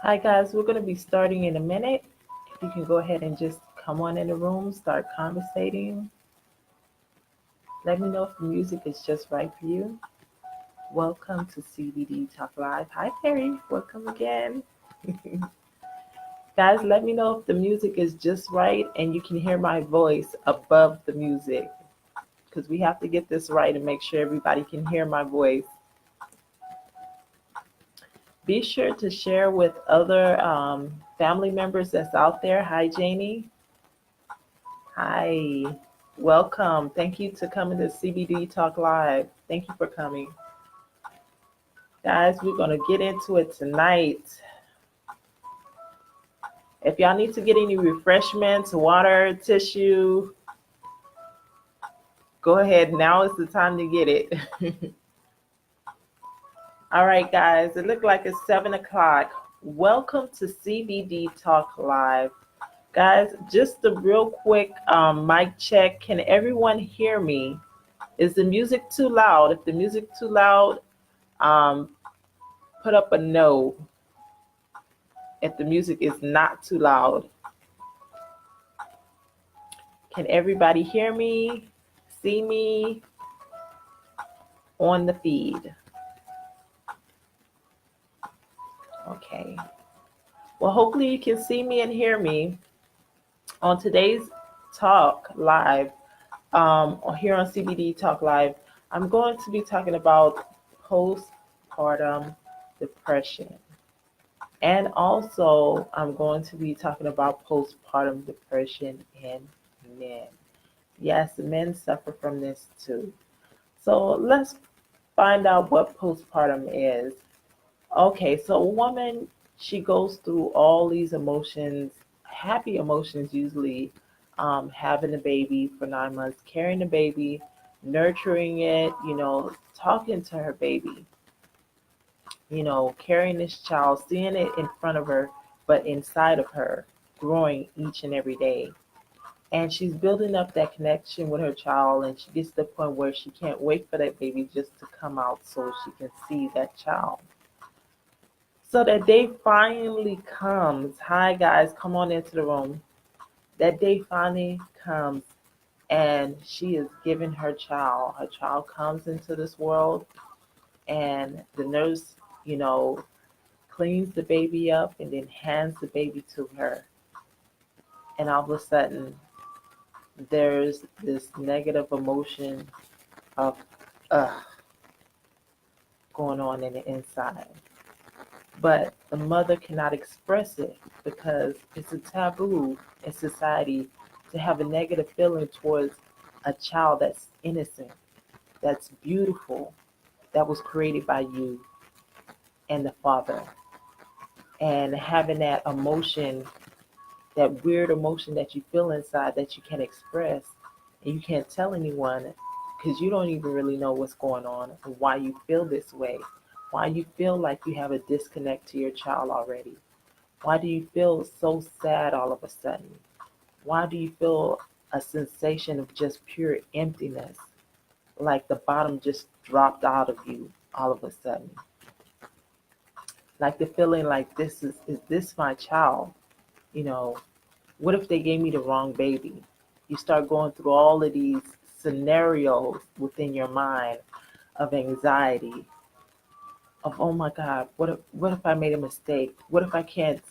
Hi guys, we're going to be starting in a minute. If you can go ahead and just come on in the room, start conversating. Let me know if the music is just right for you. Welcome to CBD Talk Live. Hi Terry, welcome again. Guys, let me know if the music is just right and you can hear my voice above the music because we have to get this right and make sure everybody can hear my voice. Be sure to share with other family members that's out there. Hi Janie. Hi, welcome. Thank you to coming to CBD Talk Live. Thank you for coming. Guys, we're going to get into it tonight. If y'all need to get any refreshments, water, tissue, go ahead. Now is the time to get it. All right, guys, it looked like it's 7 o'clock. Welcome to CBD Talk Live. Guys, just a real quick mic check. Can everyone hear me? Is the music too loud? If the music too loud, um, put up a no if the music is not too loud. Can everybody hear me, see me on the feed? Okay. Well, hopefully you can see me and hear me on today's talk live, here on CBD Talk Live. I'm going to be talking about postpartum depression. And also, I'm going to be talking about postpartum depression in men. Yes, men suffer from this too. So let's find out what postpartum is. Okay, so a woman, she goes through all these emotions, happy emotions usually, having a baby for 9 months, carrying the baby, nurturing it, talking to her baby, carrying this child, seeing it in front of her, but inside of her, growing each and every day. And she's building up that connection with her child, and she gets to the point where she can't wait for that baby just to come out so she can see that child. So that day finally comes. Hi, guys, come on into the room. That day finally comes, and she is given her child. Her child comes into this world, and the nurse, cleans the baby up and then hands the baby to her. And all of a sudden, there's this negative emotion of going on in the inside. But the mother cannot express it because it's a taboo in society to have a negative feeling towards a child that's innocent, that's beautiful, that was created by you and the father. And having that emotion, that weird emotion that you feel inside that you can't express and you can't tell anyone because you don't even really know what's going on and why you feel this way, why you feel like you have a disconnect to your child already. Why do you feel so sad all of a sudden? Why do you feel a sensation of just pure emptiness, like the bottom just dropped out of you all of a sudden? Like the feeling like is this my child? You know, what if they gave me the wrong baby? You start going through all of these scenarios within your mind of anxiety, of oh my God, what if I made a mistake? What if I can't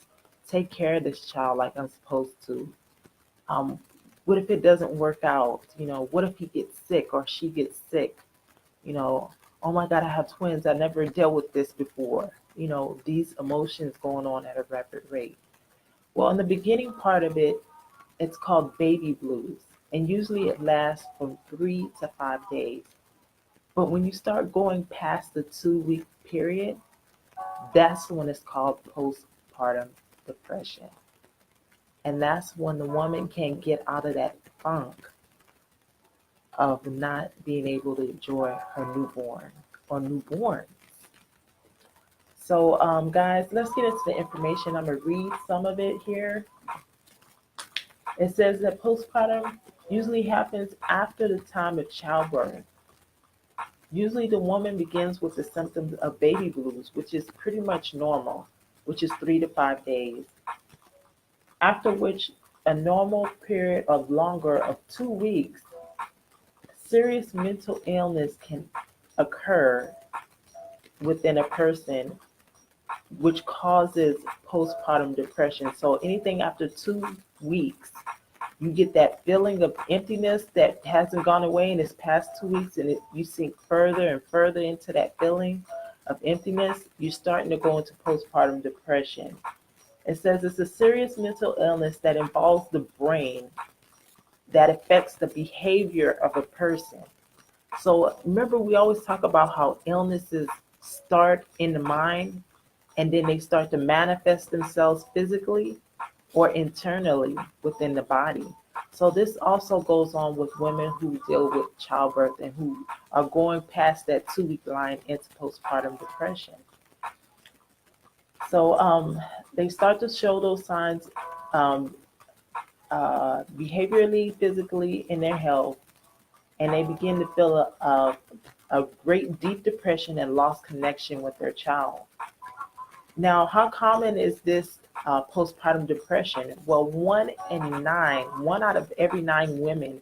take care of this child like I'm supposed to? Um, what if it doesn't work out? What if he gets sick or she gets sick? You know, oh my God, I have twins. I never dealt with this before. These emotions going on at a rapid rate. Well, in the beginning part of it, it's called baby blues, and usually it lasts from 3 to 5 days. But when you start going past the 2 week period, that's when it's called postpartum depression. And that's when the woman can't get out of that funk of not being able to enjoy her newborn or newborn. So, guys, let's get into the information. I'm going to read some of it here. It says that postpartum usually happens after the time of childbirth. Usually the woman begins with the symptoms of baby blues, which is pretty much normal. which is 3 to 5 days, after which a normal period of longer of 2 weeks, serious mental illness can occur within a person, which causes postpartum depression. So anything after 2 weeks, you get that feeling of emptiness that hasn't gone away in this past 2 weeks, and you sink further and further into that feeling of emptiness, you're starting to go into postpartum depression. It says it's a serious mental illness that involves the brain that affects the behavior of a person. So remember, we always talk about how illnesses start in the mind and then they start to manifest themselves physically or internally within the body. So this also goes on with women who deal with childbirth and who are going past that 2 week line into postpartum depression. So they start to show those signs um, behaviorally, physically, in their health, and they begin to feel a great deep depression and lost connection with their child. Now, how common is this postpartum depression? Well, one out of every 9 women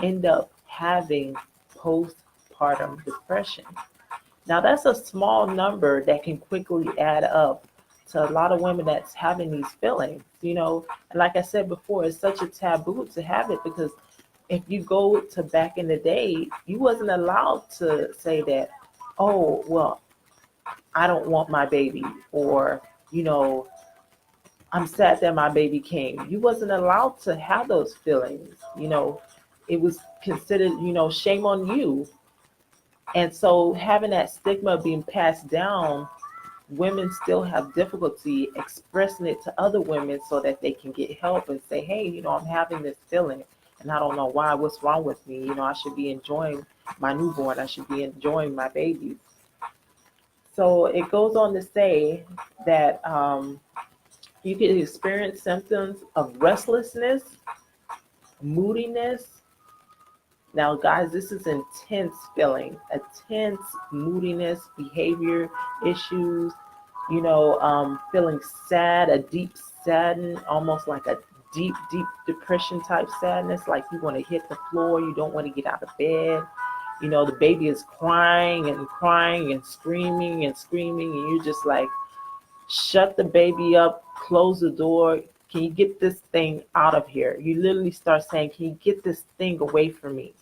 end up having postpartum depression. Now, that's a small number that can quickly add up to a lot of women that's having these feelings, And like I said before, it's such a taboo to have it because if you go to back in the day, you wasn't allowed to say that, oh, well, I don't want my baby, or, you know, I'm sad that my baby came. You wasn't allowed to have those feelings. It was considered, shame on you. And so having that stigma being passed down, women still have difficulty expressing it to other women so that they can get help and say, hey, I'm having this feeling and I don't know why, what's wrong with me? I should be enjoying my newborn. I should be enjoying my babies. So it goes on to say that you can experience symptoms of restlessness, moodiness. Now, guys, this is intense feeling, a tense moodiness, behavior issues, feeling sad, a deep sadden, almost like a deep, deep depression type sadness, like you want to hit the floor, you don't want to get out of bed. The baby is crying and crying and screaming, and you're just like, shut the baby up, close the door. Can you get this thing out of here? You literally start saying, can you get this thing away from me?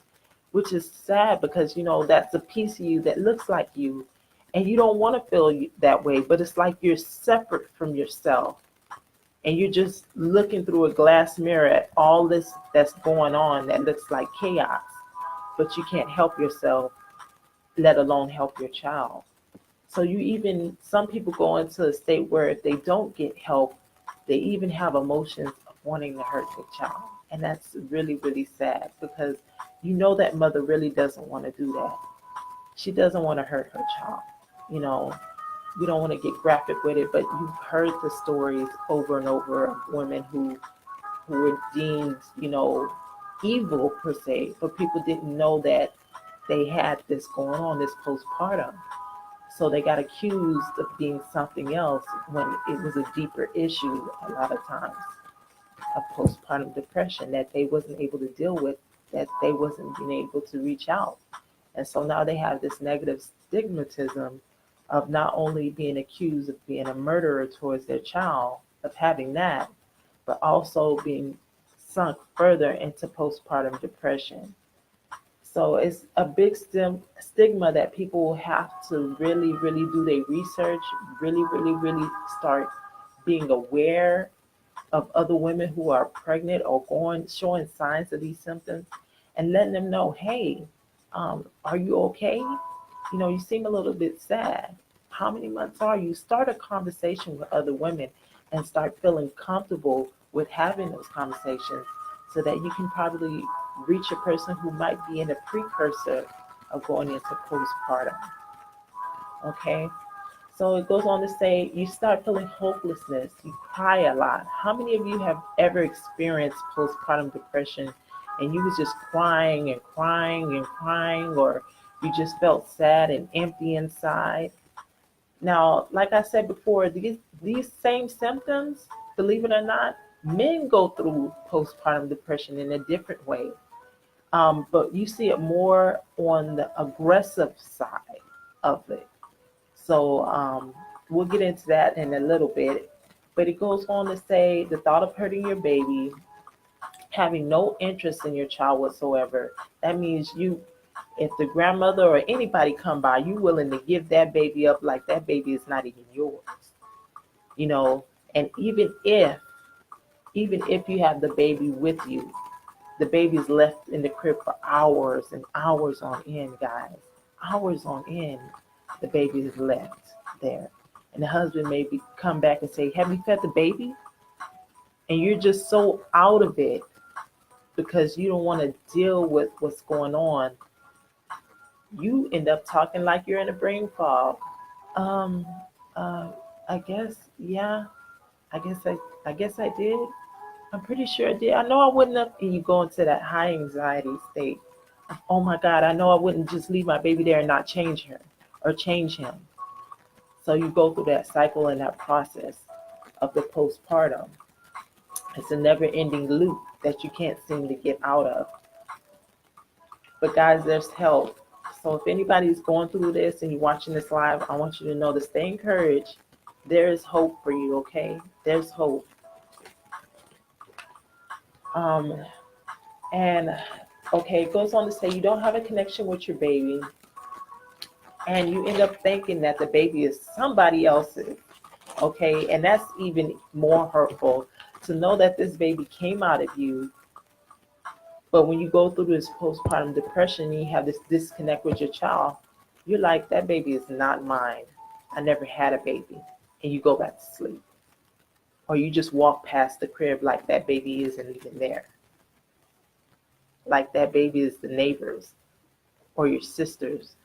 Which is sad because, that's a piece of you that looks like you. And you don't want to feel that way, but it's like you're separate from yourself. And you're just looking through a glass mirror at all this that's going on that looks like chaos. But you can't help yourself, let alone help your child. So some people go into a state where if they don't get help, they even have emotions of wanting to hurt their child. And that's really, really sad because that mother really doesn't want to do that. She doesn't want to hurt her child. We don't want to get graphic with it, but you've heard the stories over and over of women who were deemed, evil per se, but people didn't know that they had this going on, this postpartum. So they got accused of being something else when it was a deeper issue a lot of times of postpartum depression that they wasn't able to deal with, that they wasn't being able to reach out. And so now they have this negative stigmatism of not only being accused of being a murderer towards their child, of having that, but also being sunk further into postpartum depression. So it's a big stigma that people will have to really, really do their research, really, really, really start being aware of other women who are pregnant or showing signs of these symptoms and letting them know, hey, are you okay? You seem a little bit sad. How many months are you? Start a conversation with other women and start feeling comfortable with having those conversations so that you can probably reach a person who might be in a precursor of going into postpartum. Okay? So it goes on to say you start feeling hopelessness, you cry a lot. How many of you have ever experienced postpartum depression and you was just crying and crying and crying, or you just felt sad and empty inside? Now, like I said before, these same symptoms, believe it or not, men go through postpartum depression in a different way. But you see it more on the aggressive side of it. So we'll get into that in a little bit. But it goes on to say the thought of hurting your baby, having no interest in your child whatsoever. That means if the grandmother or anybody come by, you willing to give that baby up like that baby is not even yours. You know, and even if you have the baby with you, the baby's left in the crib for hours and hours on end, guys. Hours on end, the baby is left there. And the husband maybe come back and say, have you fed the baby? And you're just so out of it because you don't want to deal with what's going on. You end up talking like you're in a brain fog. Um, uh, I guess, yeah, I guess I did. I'm pretty sure I did. I know I wouldn't have, and you go into that high anxiety state. Oh my God, I know I wouldn't just leave my baby there and not change her or change him. So you go through that cycle and that process of the postpartum. It's a never ending loop that you can't seem to get out of. But guys, there's help. So if anybody's going through this and you're watching this live, I want you to know to stay encouraged. There is hope for you, okay? There's hope. Um, and okay, it goes on to say you don't have a connection with your baby, and you end up thinking that the baby is somebody else's, okay? And that's even more hurtful to know that this baby came out of you. But when you go through this postpartum depression and you have this disconnect with your child, you're like, that baby is not mine. I never had a baby. And you go back to sleep. Or you just walk past the crib like that baby isn't even there. Like that baby is the neighbors or your sisters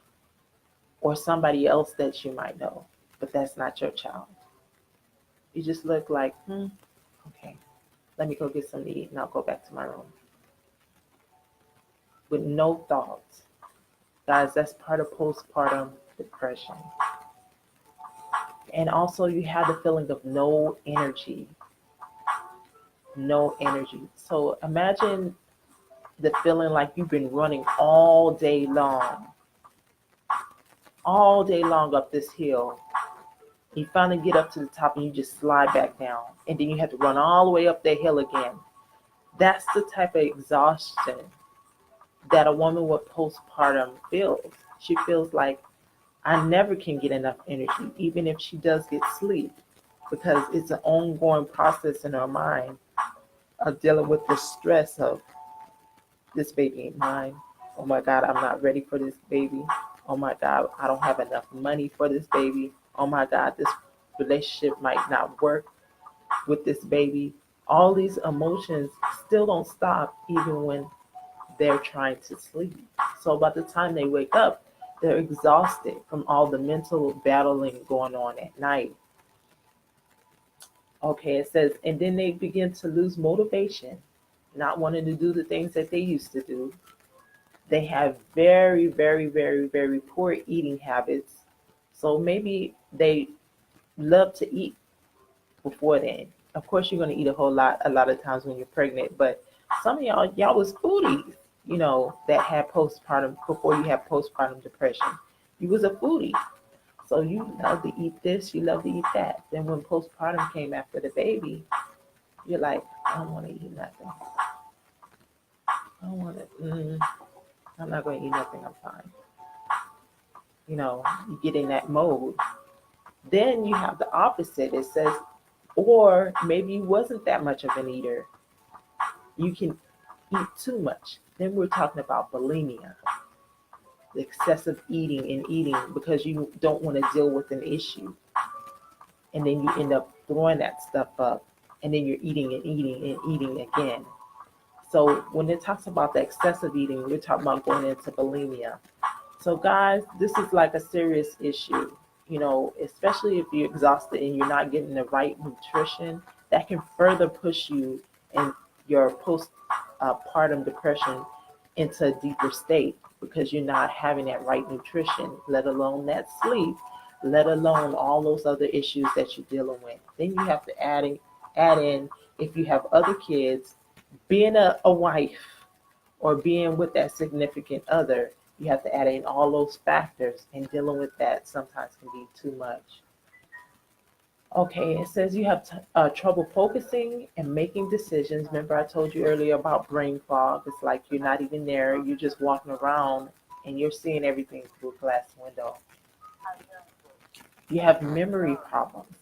or somebody else that you might know. But that's not your child. You just look like, okay, let me go get something to eat and I'll go back to my room. With no thoughts. Guys, that's part of postpartum depression. And also you have the feeling of no energy. No energy. So imagine the feeling like you've been running all day long up this hill. You finally get up to the top and you just slide back down. And then you have to run all the way up that hill again. That's the type of exhaustion that a woman with postpartum feels. She feels like, I never can get enough energy, even if she does get sleep, because it's an ongoing process in her mind of dealing with the stress of, this baby ain't mine. Oh my God, I'm not ready for this baby. Oh my God, I don't have enough money for this baby. Oh my God, this relationship might not work with this baby. All these emotions still don't stop even when they're trying to sleep. So by the time they wake up, they're exhausted from all the mental battling going on at night. Okay, it says, and then they begin to lose motivation, not wanting to do the things that they used to do. They have very, very, very, very poor eating habits. So maybe they love to eat before then. Of course, you're going to eat a lot of times when you're pregnant, but some of y'all was foodies, that had postpartum, before you had postpartum depression. You was a foodie. So you love to eat this, you love to eat that. Then when postpartum came after the baby, you're like, I don't want to eat nothing. I don't want to, I'm not going to eat nothing, I'm fine. You get in that mode. Then you have the opposite. It says, or maybe you wasn't that much of an eater. You can eat too much. Then we're talking about bulimia, the excessive eating and eating because you don't want to deal with an issue. And then you end up throwing that stuff up, and then you're eating and eating and eating again. So when it talks about the excessive eating, we're talking about going into bulimia. So guys, this is like a serious issue, especially if you're exhausted and you're not getting the right nutrition, that can further push you in your postpartum depression into a deeper state because you're not having that right nutrition, let alone that sleep, let alone all those other issues that you're dealing with. Then you have to add in if you have other kids, being a wife or being with that significant other, you have to add in all those factors, and dealing with that sometimes can be too much. Okay, it says you have trouble focusing and making decisions. Remember, I told you earlier about brain fog. It's like you're not even there, you're just walking around and you're seeing everything through a glass window. You have memory problems.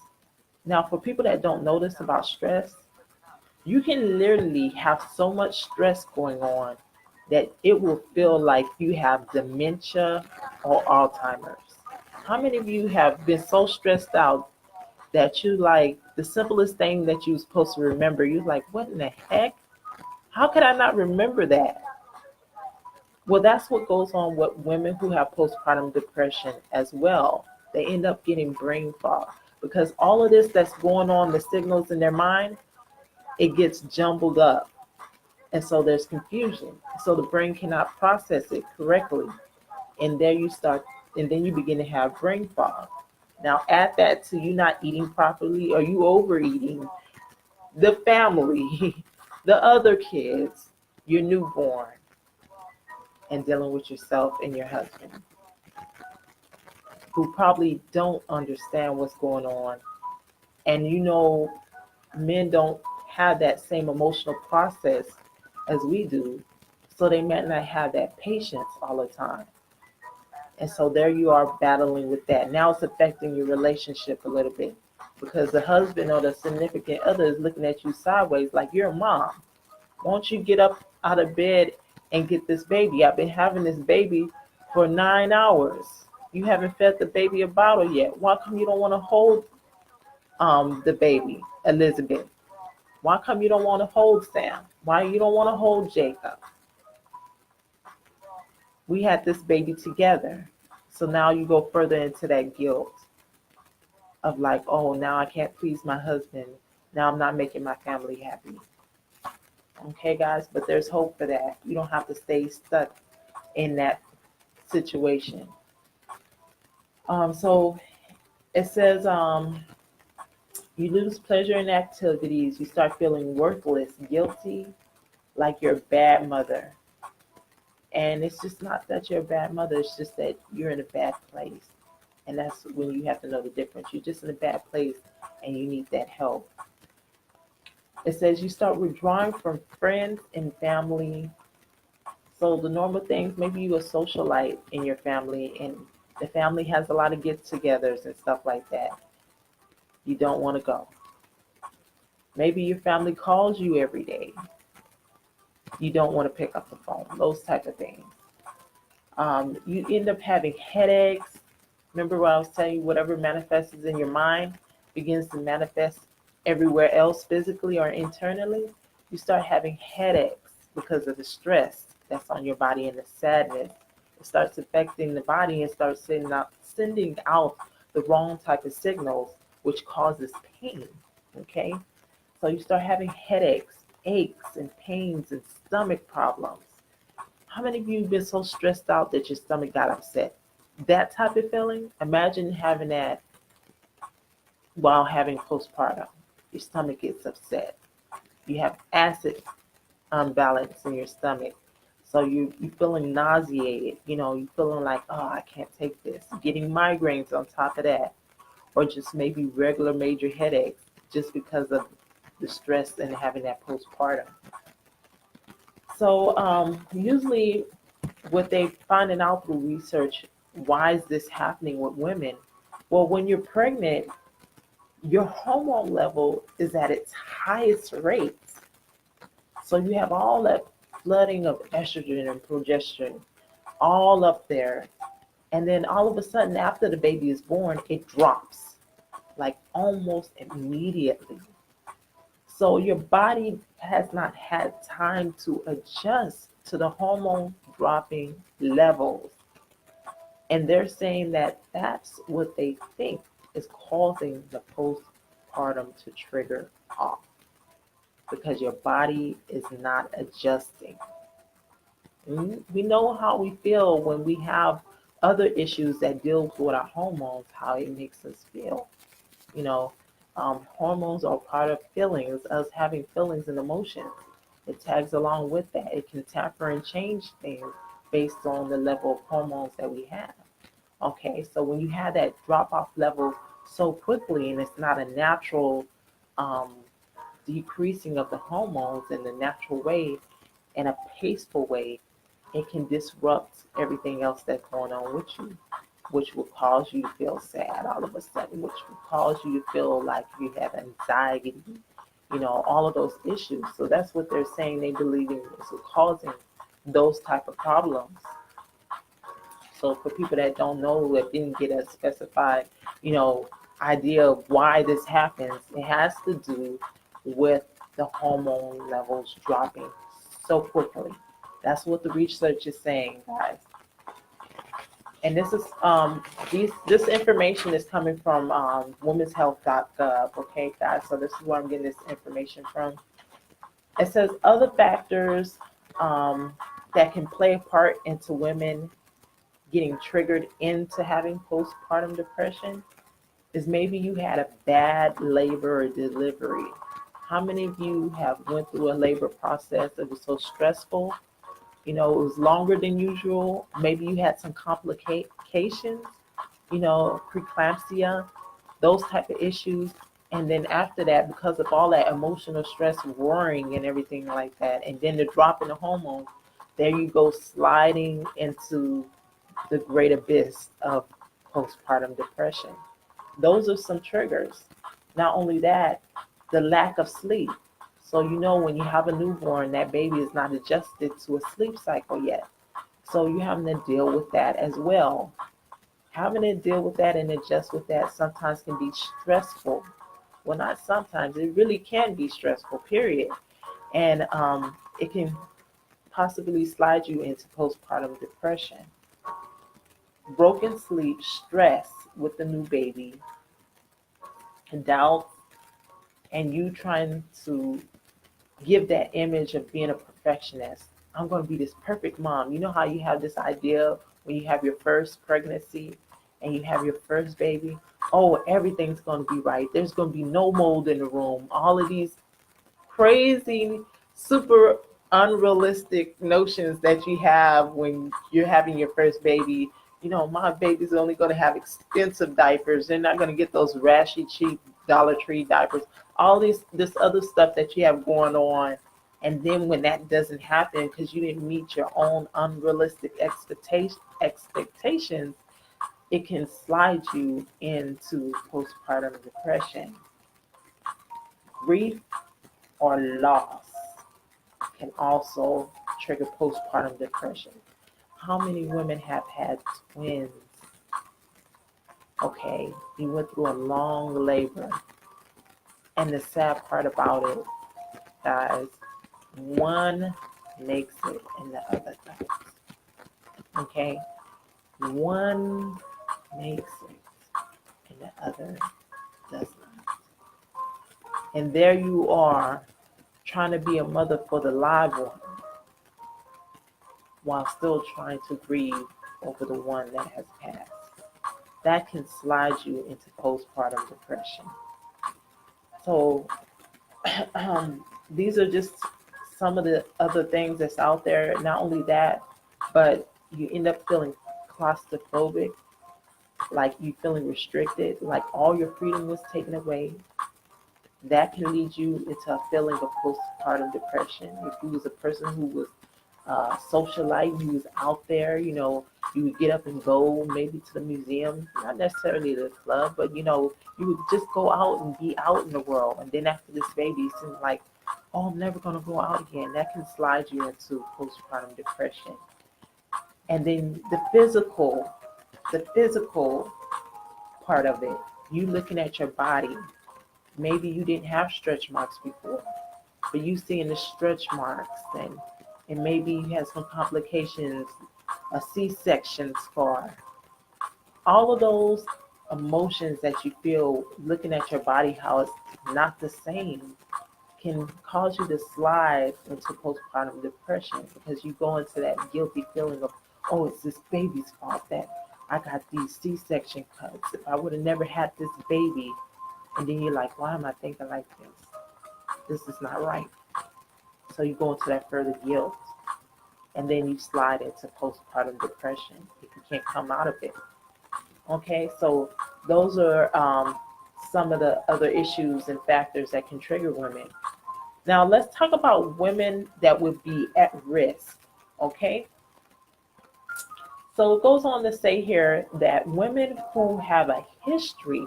Now, for people that don't know this about stress, you can literally have so much stress going on that it will feel like you have dementia or Alzheimer's. How many of you have been so stressed out that you like the simplest thing that you were supposed to remember? You're like, what in the heck? How could I not remember that? Well, that's what goes on with women who have postpartum depression as well. They end up getting brain fog because all of this that's going on, the signals in their mind, it gets jumbled up. And so there's confusion. So the brain cannot process it correctly. And there you start, and then you begin to have brain fog. Now, add that to you not eating properly or you overeating, the family, the other kids, your newborn, and dealing with yourself and your husband, who probably don't understand what's going on. And men don't have that same emotional process as we do, so they might not have that patience all the time. And so there you are battling with that. Now it's affecting your relationship a little bit because the husband or the significant other is looking at you sideways like you're a mom. Won't you get up out of bed and get this baby? I've been having this baby for 9 hours. You haven't fed the baby a bottle yet. Why come you don't want to hold the baby, Elizabeth? Why come you don't want to hold Sam? Why you don't want to hold Jacob? We had this baby together. So now you go further into that guilt of like, oh, now I can't please my husband. Now I'm not making my family happy. Okay, guys, but there's hope for that. You don't have to stay stuck in that situation. So it says you lose pleasure in activities. You start feeling worthless, guilty, like you're a bad mother. And it's just not that you're a bad mother, it's just that you're in a bad place. And that's when you have to know the difference. You're just in a bad place and you need that help. It says you start withdrawing from friends and family. So the normal things, maybe you're a socialite in your family and the family has a lot of get-togethers and stuff like that. You don't want to go. Maybe your family calls you every day. You don't want to pick up the phone. Those type of things. You end up having headaches. Remember what I was telling you, whatever manifests in your mind begins to manifest everywhere else, physically or internally. You start having headaches because of the stress that's on your body and the sadness. It starts affecting the body and starts sending out the wrong type of signals, which causes pain. Okay? So you start having headaches, aches, and pains and stomach problems. How many of you have been so stressed out that your stomach got upset? That type of feeling, imagine having that while having postpartum. Your stomach gets upset. You have acid unbalance in your stomach. So you feeling nauseated, you feeling like, oh, I can't take this. Getting migraines on top of that. Or just maybe regular major headaches just because of the stress and having that postpartum. So usually what they finding out through research, why is this happening with women? Well, when you're pregnant, your hormone level is at its highest rate. So you have all that flooding of estrogen and progesterone all up there. And then all of a sudden, after the baby is born, it drops like almost immediately. So your body has not had time to adjust to the hormone dropping levels. And they're saying that that's what they think is causing the postpartum to trigger off because your body is not adjusting. We know how we feel when we have other issues that deal with our hormones, how it makes us feel. You know, hormones are part of feelings, us having feelings and emotions. It tags along with that. It can tamper and change things based on the level of hormones that we have. Okay, so when you have that drop off level so quickly and it's not a natural um, decreasing of the hormones in the natural way, in a peaceful way, it can disrupt everything else that's going on with you, which will cause you to feel sad all of a sudden, which will cause you to feel like you have anxiety, all of those issues. So that's what they're saying they believe in is causing those type of problems. So for people that don't know, that didn't get a specified, idea of why this happens, it has to do with the hormone levels dropping so quickly. That's what the research is saying, guys. And this is this information is coming from womenshealth.gov. Okay, guys. So this is where I'm getting this information from. It says other factors um, that can play a part into women getting triggered into having postpartum depression is maybe you had a bad labor or delivery. How many of you have went through a labor process that was so stressful? It was longer than usual. Maybe you had some complications, preeclampsia, those type of issues. And then after that, because of all that emotional stress, worrying and everything like that, and then the drop in the hormones, there you go sliding into the great abyss of postpartum depression. Those are some triggers. Not only that, the lack of sleep. So, when you have a newborn, that baby is not adjusted to a sleep cycle yet. So, you're having to deal with that as well. Having to deal with that and adjust with that sometimes can be stressful. Well, not sometimes, it really can be stressful, period. And it can possibly slide you into postpartum depression. Broken sleep, stress with the new baby, doubt, and you trying to give that image of being a perfectionist. I'm going to be this perfect mom. You know how you have this idea when you have your first pregnancy and you have your first baby? Oh, everything's going to be right. There's going to be no mold in the room. All of these crazy, super unrealistic notions that you have when you're having your first baby. My baby's only going to have expensive diapers. They're not going to get those rashy, cheap Dollar Tree diapers. All this other stuff that you have going on. And then when that doesn't happen because you didn't meet your own unrealistic expectations, it can slide you into postpartum depression. Grief or loss can also trigger postpartum depression. How many women have had twins? Okay, you went through a long labor. And the sad part about it, guys, one makes it and the other doesn't. Okay? One makes it and the other does not. And there you are trying to be a mother for the live one while still trying to grieve over the one that has passed. That can slide you into postpartum depression. So these are just some of the other things that's out there. Not only that, but you end up feeling claustrophobic, like you feeling restricted, like all your freedom was taken away. That can lead you into a feeling of postpartum depression. If you was a person who was socialite, you was out there, you would get up and go maybe to the museum, not necessarily the club, but you would just go out and be out in the world. And then after this baby, it seems like, oh, I'm never going to go out again. That can slide you into postpartum depression. And then the physical part of it, you looking at your body. Maybe you didn't have stretch marks before, but you seeing the stretch marks, and maybe you had some complications, a C-section scar. All of those emotions that you feel looking at your body, how it's not the same, can cause you to slide into postpartum depression because you go into that guilty feeling of, oh, it's this baby's fault that I got these C-section cuts. If I would have never had this baby, and then you're like, why am I thinking like this? This is not right. So you go into that further guilt, and then you slide into postpartum depression if you can't come out of it. Okay, so those are some of the other issues and factors that can trigger women. Now let's talk about women that would be at risk. Okay, so it goes on to say here that women who have a history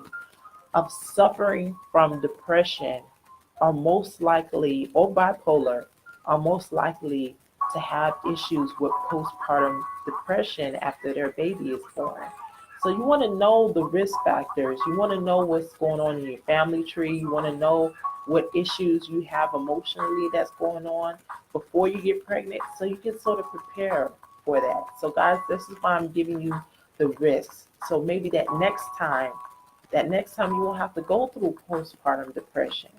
of suffering from depression are most likely, or bipolar, are most likely to have issues with postpartum depression after their baby is born. So you want to know the risk factors. You want to know what's going on in your family tree. You want to know what issues you have emotionally that's going on before you get pregnant so you can sort of prepare for that. So guys, this is why I'm giving you the risks. So maybe that next time you won't have to go through postpartum depression.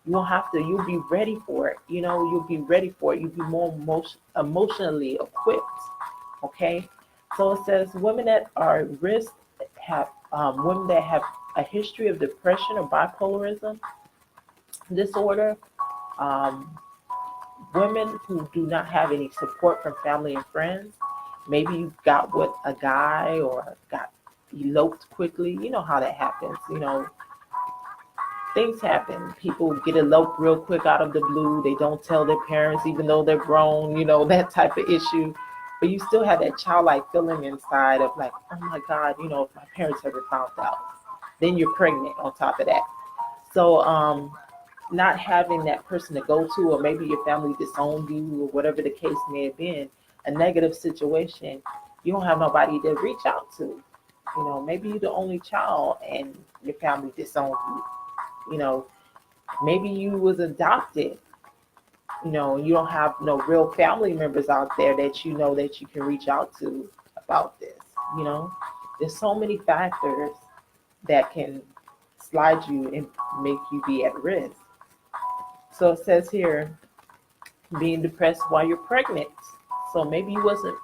You won't have to, you'll be ready for it. You'll be ready for it. You'll be more emotionally equipped. Okay? So it says women that are at risk have women that have a history of depression or bipolarism disorder, um, women who do not have any support from family and friends. Maybe you got with a guy or got eloped quickly. You know how that happens. Things happen. People get eloped real quick out of the blue. They don't tell their parents, even though they're grown, that type of issue. But you still have that childlike feeling inside of like, oh my God, if my parents ever found out. Then you're pregnant on top of that. So, not having that person to go to, or maybe your family disowned you, or whatever the case may have been, a negative situation, you don't have nobody to reach out to. Maybe you're the only child and your family disowned you. You know, maybe you was adopted. You don't have no real family members out there that that you can reach out to about this. You know, there's so many factors that can slide you and make you be at risk. So it says here, being depressed while you're pregnant. So maybe you wasn't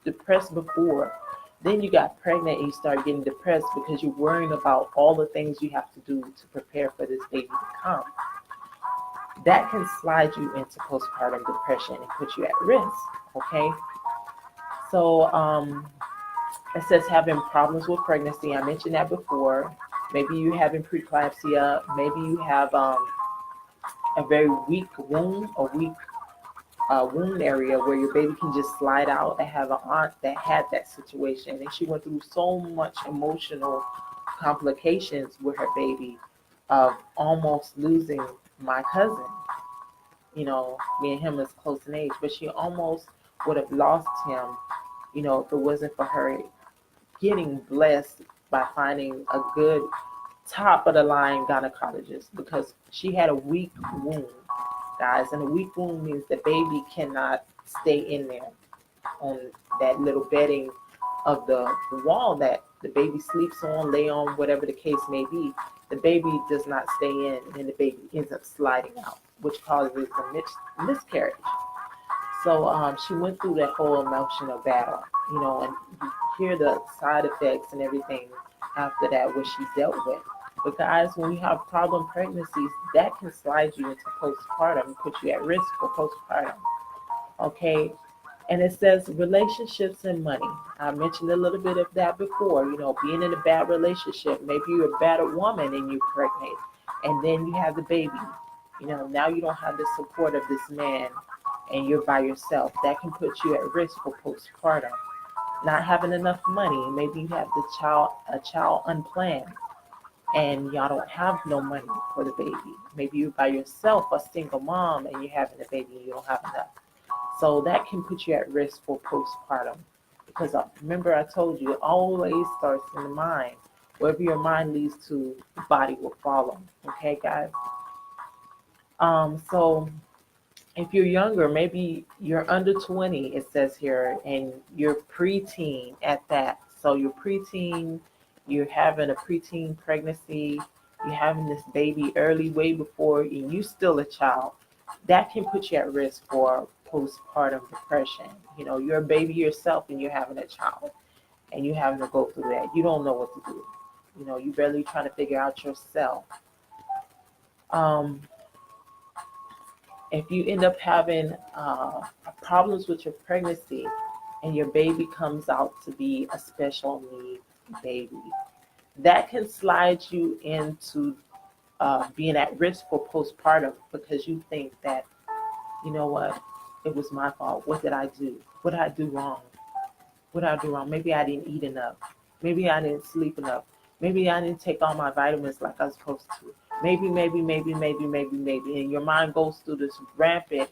depressed before. Then you got pregnant and you start getting depressed because you're worrying about all the things you have to do to prepare for this baby to come. That can slide you into postpartum depression and put you at risk. Okay. So it says having problems with pregnancy. I mentioned that before. Maybe you having preeclampsia. Maybe you have a very weak womb, a weak wound area where your baby can just slide out. I have an aunt that had that situation, and she went through so much emotional complications with her baby of almost losing my cousin. Me and him is close in age, but she almost would have lost him, if it wasn't for her getting blessed by finding a good top of the line gynecologist, because she had a weak wound, guys, and a weak wound means the baby cannot stay in there on that little bedding of the wall that the baby sleeps on, lay on, whatever the case may be. The baby does not stay in, and the baby ends up sliding out, which causes a miscarriage. So she went through that whole emotional battle, and you hear the side effects and everything after that, what she dealt with. But guys, when you have problem pregnancies, that can slide you into postpartum and put you at risk for postpartum. Okay. And it says relationships and money. I mentioned a little bit of that before, being in a bad relationship. Maybe you're a battered woman and you're pregnant, and then you have the baby. Now you don't have the support of this man and you're by yourself. That can put you at risk for postpartum. Not having enough money. Maybe you have a child unplanned and y'all don't have no money for the baby. Maybe you're by yourself, a single mom, and you're having a baby and you don't have enough. So that can put you at risk for postpartum. Because remember I told you, it always starts in the mind. Wherever your mind leads to, the body will follow. Okay, guys? So if you're younger, maybe you're under 20, it says here, and you're preteen at that. So you're preteen, you're having a preteen pregnancy, you're having this baby early, way before, and you still a child. That can put you at risk for postpartum depression. You're a baby yourself and you're having a child. and you having to go through that. You don't know what to do. You know, you barely trying to figure out yourself. Um, if you end up having problems with your pregnancy and your baby comes out to be a special need baby, that can slide you into being at risk for postpartum because you think that, you know what, it was my fault. What did I do? What did I do wrong? What did I do wrong? Maybe I didn't eat enough. Maybe I didn't sleep enough. Maybe I didn't take all my vitamins like I was supposed to. Maybe. And your mind goes through this rampant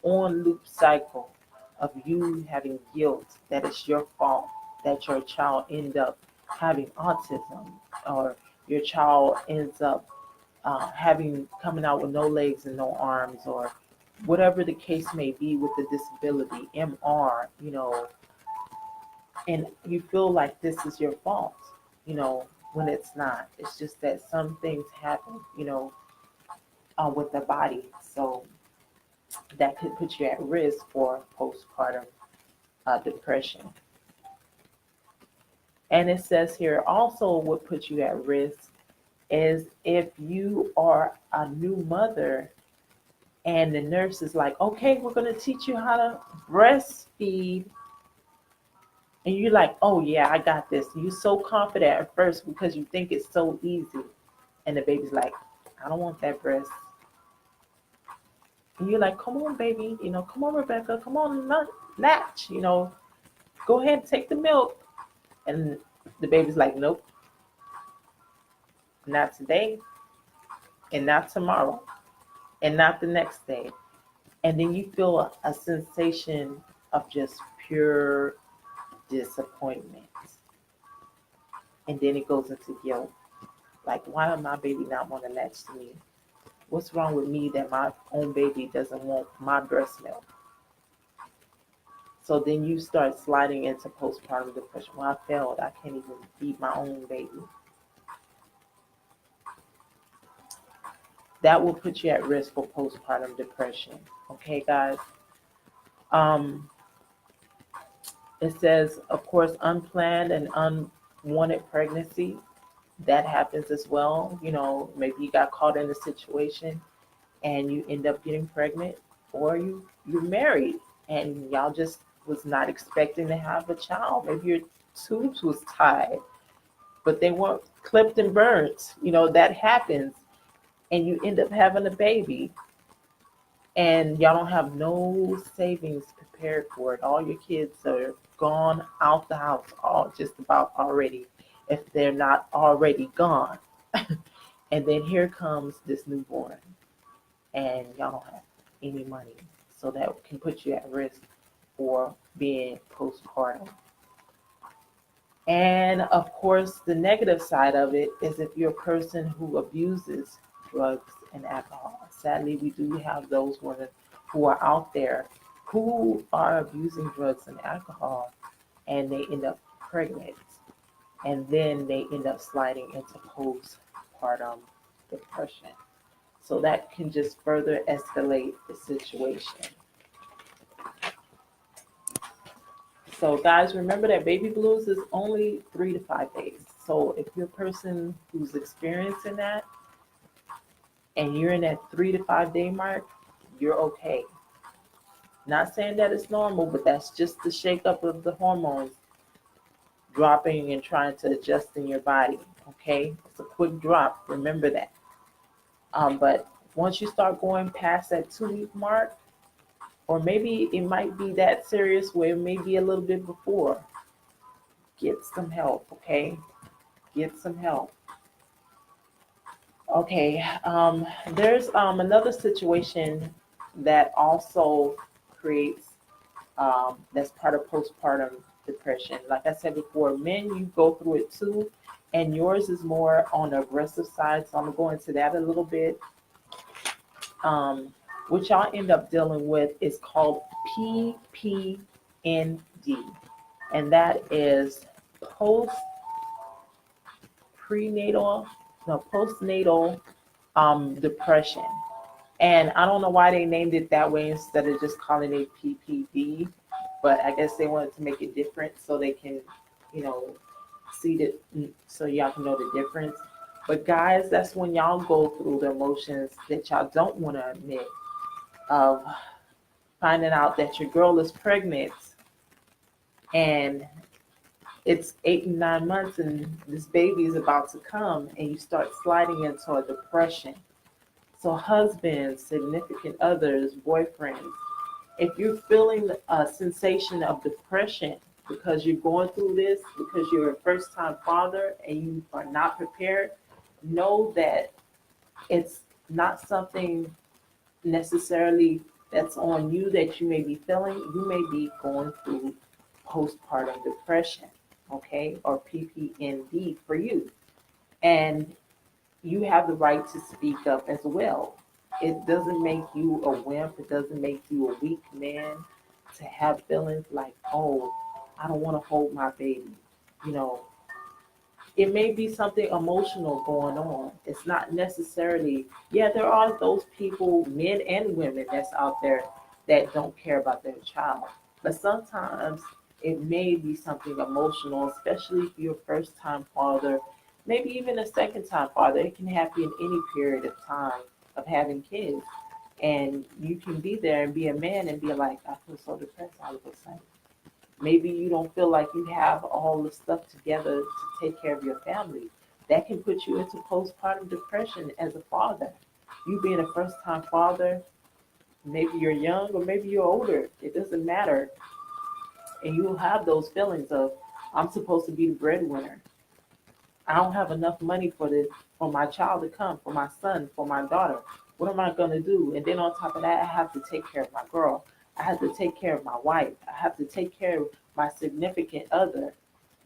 on loop cycle of you having guilt that it's your fault that your child end up having autism, or your child ends up having coming out with no legs and no arms, or whatever the case may be with the disability, MR, you know, and you feel like this is your fault, you know, when it's not. It's just that some things happen, you know, with the body. So that could put you at risk for postpartum depression. And it says here also what puts you at risk is if you are a new mother and the nurse is like, okay, we're going to teach you how to breastfeed. And you're like, oh, yeah, I got this. You're so confident at first because you think it's so easy. And the baby's like, I don't want that breast. And you're like, come on, baby. You know, come on, Rebecca. Come on, latch. You know, go ahead and take the milk. And the baby's like, nope, not today, and not tomorrow, and not the next day. And then you feel a sensation of just pure disappointment. And then it goes into guilt. Like, why does my baby not want to latch to me? What's wrong with me that my own baby doesn't want my breast milk? So then you start sliding into postpartum depression. Well, I failed. I can't even feed my own baby. That will put you at risk for postpartum depression. Okay, guys? It says, of course, unplanned and unwanted pregnancy. That happens as well. You know, maybe you got caught in a situation and you end up getting pregnant, or you're married and y'all just was not expecting to have a child. Maybe your tubes was tied, but they weren't clipped and burnt. You know, that happens. And you end up having a baby and y'all don't have no savings prepared for it. All your kids are gone out the house, all just about already, if they're not already gone. And then here comes this newborn and y'all don't have any money. So that can put you at risk for being postpartum. And of course, the negative side of it is if you're a person who abuses drugs and alcohol. Sadly, we do have those women who are out there who are abusing drugs and alcohol, and they end up pregnant, and then they end up sliding into postpartum depression. So that can just further escalate the situation. So guys, remember that baby blues is only 3 to 5 days. So if you're a person who's experiencing that and you're in that 3 to 5 day mark, you're okay. Not saying that it's normal, but that's just the shakeup of the hormones dropping and trying to adjust in your body. Okay, it's a quick drop. Remember that. But once you start going past that 2 week mark, or maybe it might be that serious where it may be a little bit before, get some help. Okay, get some help. Okay, there's another situation that also creates that's part of postpartum depression. Like I said before, men, you go through it too, and yours is more on the aggressive side. So I'm gonna go into that a little bit. What y'all end up dealing with is called PPND, and that is postnatal depression. And I don't know why they named it that way instead of just calling it PPD, but I guess they wanted to make it different so they can you know, see that so y'all can know the difference. But guys, that's when y'all go through the emotions that y'all don't want to admit of finding out that your girl is pregnant and it's 8 and 9 months and this baby is about to come and you start sliding into a depression. So husbands, significant others, boyfriends, if you're feeling a sensation of depression because you're going through this, because you're a first time father and you are not prepared, know that it's not something necessarily that's on you that you may be feeling. You may be going through postpartum depression, okay, or PPND for you. And you have the right to speak up as well. It doesn't make you a wimp, it doesn't make you a weak man to have feelings like, oh, I don't want to hold my baby. You know, it may be something emotional going on. It's not necessarily, yeah, there are those people, men and women, that's out there that don't care about their child. But sometimes it may be something emotional, especially if you're a first time father, maybe even a second time father. It can happen in any period of time of having kids. And you can be there and be a man and be like, I feel so depressed all of a sudden. Maybe you don't feel like you have all the stuff together to take care of your family. That can put you into postpartum depression as a father. You being a first time father, maybe you're young or maybe you're older, it doesn't matter. And you'll have those feelings of, I'm supposed to be the breadwinner. I don't have enough money for my child to come, for my son, for my daughter. What am I gonna do? And then on top of that, I have to take care of my girl. I have to take care of my wife. I have to take care of my significant other.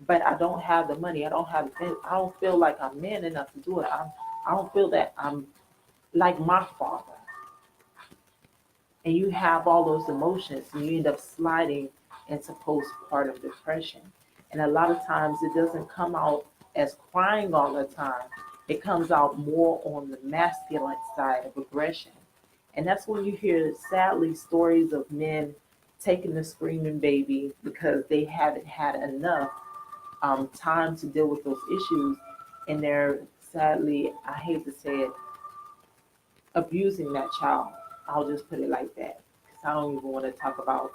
But I don't have the money. I don't have the. I don't feel like I'm man enough to do it. I don't feel that I'm like my father. And you have all those emotions, and you end up sliding into postpartum depression. And a lot of times, it doesn't come out as crying all the time. It comes out more on the masculine side of aggression. And that's when you hear, sadly, stories of men taking the screaming baby because they haven't had enough time to deal with those issues. And they're, sadly, I hate to say it, abusing that child. I'll just put it like that because I don't even want to talk about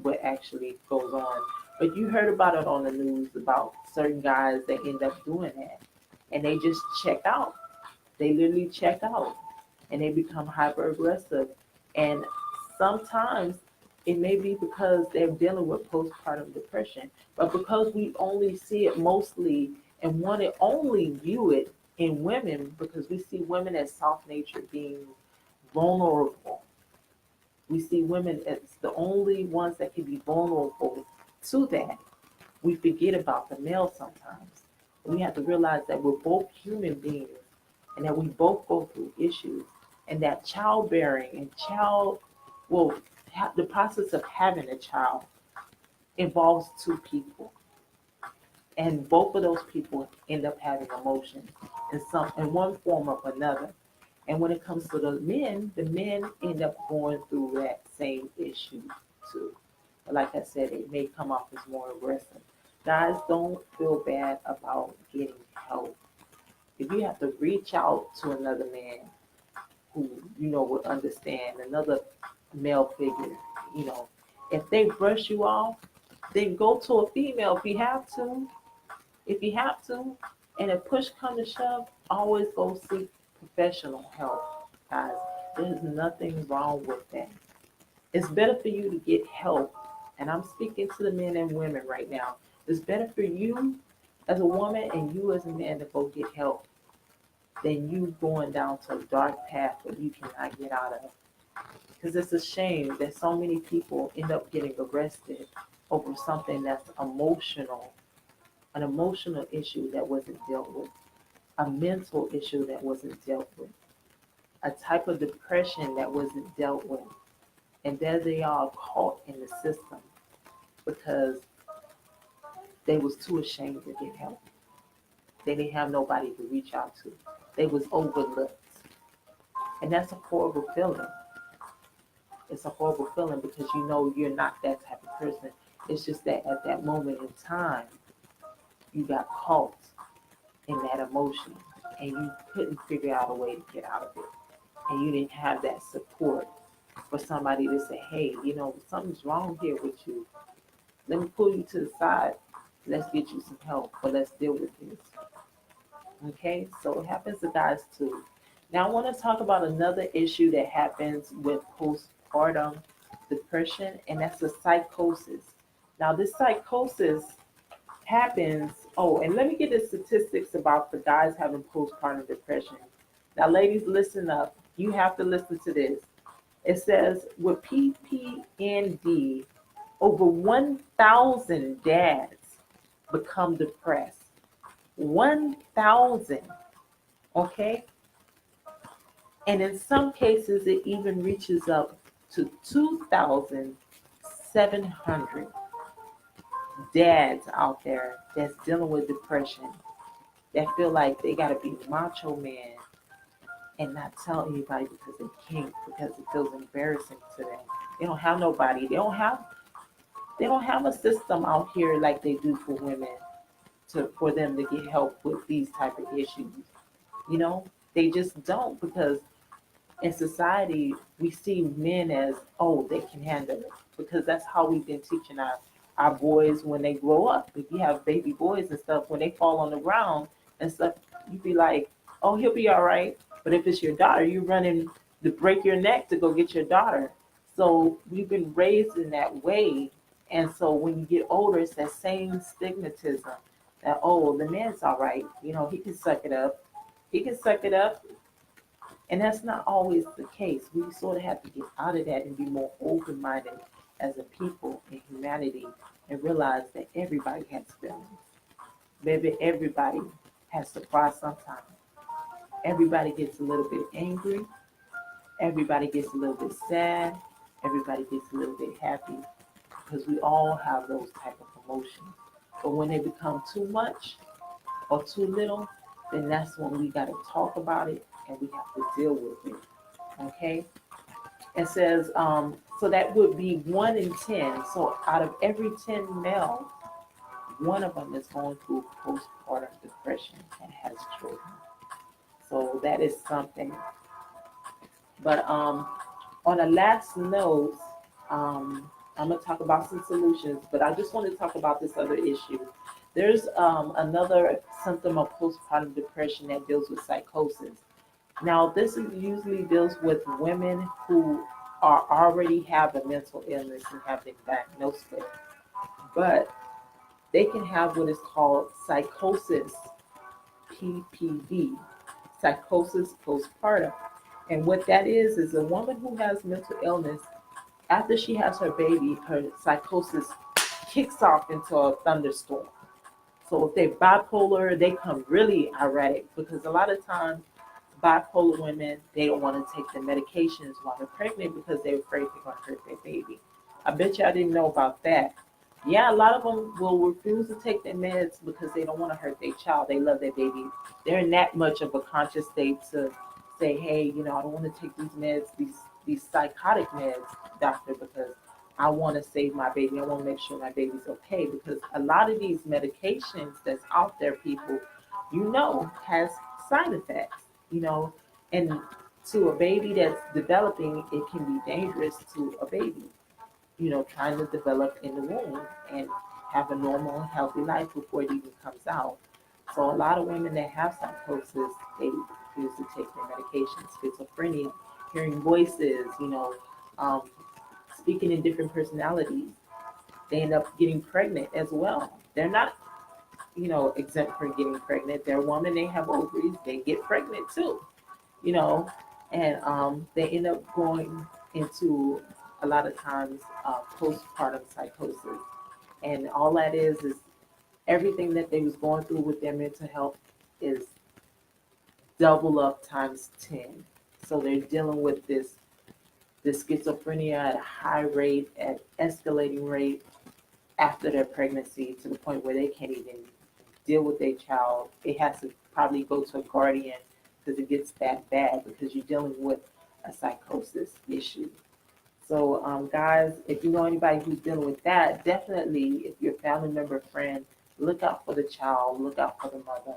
what actually goes on. But you heard about it on the news about certain guys that end up doing that, and they just check out. They literally check out, and they become hyper aggressive. And sometimes it may be because they're dealing with postpartum depression, but because we only see it mostly and want to only view it in women because we see women as soft natured beings, vulnerable. We see women as the only ones that can be vulnerable to that. We forget about the male sometimes. We have to realize that we're both human beings and that we both go through issues and that childbearing and well, the process of having a child involves two people. And both of those people end up having emotions in one form or another. And when it comes to the men end up going through that same issue too. But like I said, it may come off as more aggressive. Guys, don't feel bad about getting help. If you have to reach out to another man who would understand, another male figure, you know, if they brush you off, then go to a female if you have to. If you have to, and if push comes to shove, always go seek professional help, guys. There's nothing wrong with that. It's better for you to get help, and I'm speaking to the men and women right now. It's better for you as a woman and you as a man to go get help than you going down to a dark path that you cannot get out of. Because it's a shame that so many people end up getting arrested over something that's emotional, an emotional issue that wasn't dealt with, a mental issue that wasn't dealt with, a type of depression that wasn't dealt with. And there they are caught in the system because they was too ashamed to get help. They didn't have nobody to reach out to. They was overlooked. And that's a horrible feeling. It's a horrible feeling because you know you're not that type of person. It's just that at that moment in time, you got caught in that emotion and you couldn't figure out a way to get out of it. And you didn't have that support for somebody to say, hey, something's wrong here with you. Let me pull you to the side. Let's get you some help, but let's deal with this. Okay, so it happens to guys too. Now, I want to talk about another issue that happens with postpartum depression, and that's a psychosis. Now, this psychosis happens. Oh, and let me get the statistics about the guys having postpartum depression. Now, ladies, listen up. You have to listen to this. It says with PPND, over 1,000 dads become depressed. 1,000, okay? And in some cases, it even reaches up to 2,700 dads out there that's dealing with depression, that feel like they got to be macho man and not tell anybody because they can't, because it feels embarrassing to them. They don't have nobody. They don't have a system out here like they do for women for them to get help with these type of issues. You know, they just don't, because in society we see men as, oh, they can handle it, because that's how we've been teaching our boys when they grow up. If you have baby boys and stuff, when they fall on the ground and stuff, you be like, oh, he'll be all right. But if it's your daughter, you're running to break your neck to go get your daughter. So we've been raised in that way. And so when you get older, it's that same stigmatism that, oh, the man's all right. He can suck it up. He can suck it up. And that's not always the case. We sort of have to get out of that and be more open minded as a people in humanity and realize that everybody has feelings. Baby, everybody has to cry sometimes. Everybody gets a little bit angry. Everybody gets a little bit sad. Everybody gets a little bit happy, because we all have those type of emotions. But when they become too much or too little, then that's when we got to talk about it and we have to deal with it. Okay? It says, so that would be 1 in 10. So out of every 10 males, one of them is going through postpartum depression and has children. So that is something. But on a last note, I'm going to talk about some solutions, but I just want to talk about this other issue. There's another symptom of postpartum depression that deals with psychosis. Now, this usually deals with women who are already have a mental illness and have been diagnosed with, but they can have what is called psychosis, PPD, psychosis postpartum. And what that is a woman who has mental illness, after she has her baby, her psychosis kicks off into a thunderstorm. So if they're bipolar, they come really erratic, because a lot of times bipolar women, they don't want to take the medications while they're pregnant because they're afraid they're going to hurt their baby. I bet you I didn't know about that. Yeah, a lot of them will refuse to take their meds because they don't want to hurt their child. They love their baby. They're in that much of a conscious state to say, hey, I don't want to take these meds, these psychotic meds, doctor, because I want to save my baby. I want to make sure my baby's okay, because a lot of these medications that's out there, people, has side effects, and to a baby that's developing, it can be dangerous to a baby, trying to develop in the womb and have a normal, healthy life before it even comes out. So a lot of women that have psychosis, they refuse to take their medications. Schizophrenia, hearing voices, um, speaking in different personalities. They end up getting pregnant as well. They're not, exempt from getting pregnant. They're a woman, they have ovaries, they get pregnant too, you know, and they end up going into a lot of times postpartum psychosis. And all that is everything that they was going through with their mental health is double up times 10. So they're dealing with this schizophrenia at a high rate, at escalating rate after their pregnancy, to the point where they can't even deal with their child. It has to probably go to a guardian because it gets that bad, because you're dealing with a psychosis issue. So, guys, if you know anybody who's dealing with that, definitely, if you're a family member, friend, look out for the child, look out for the mother,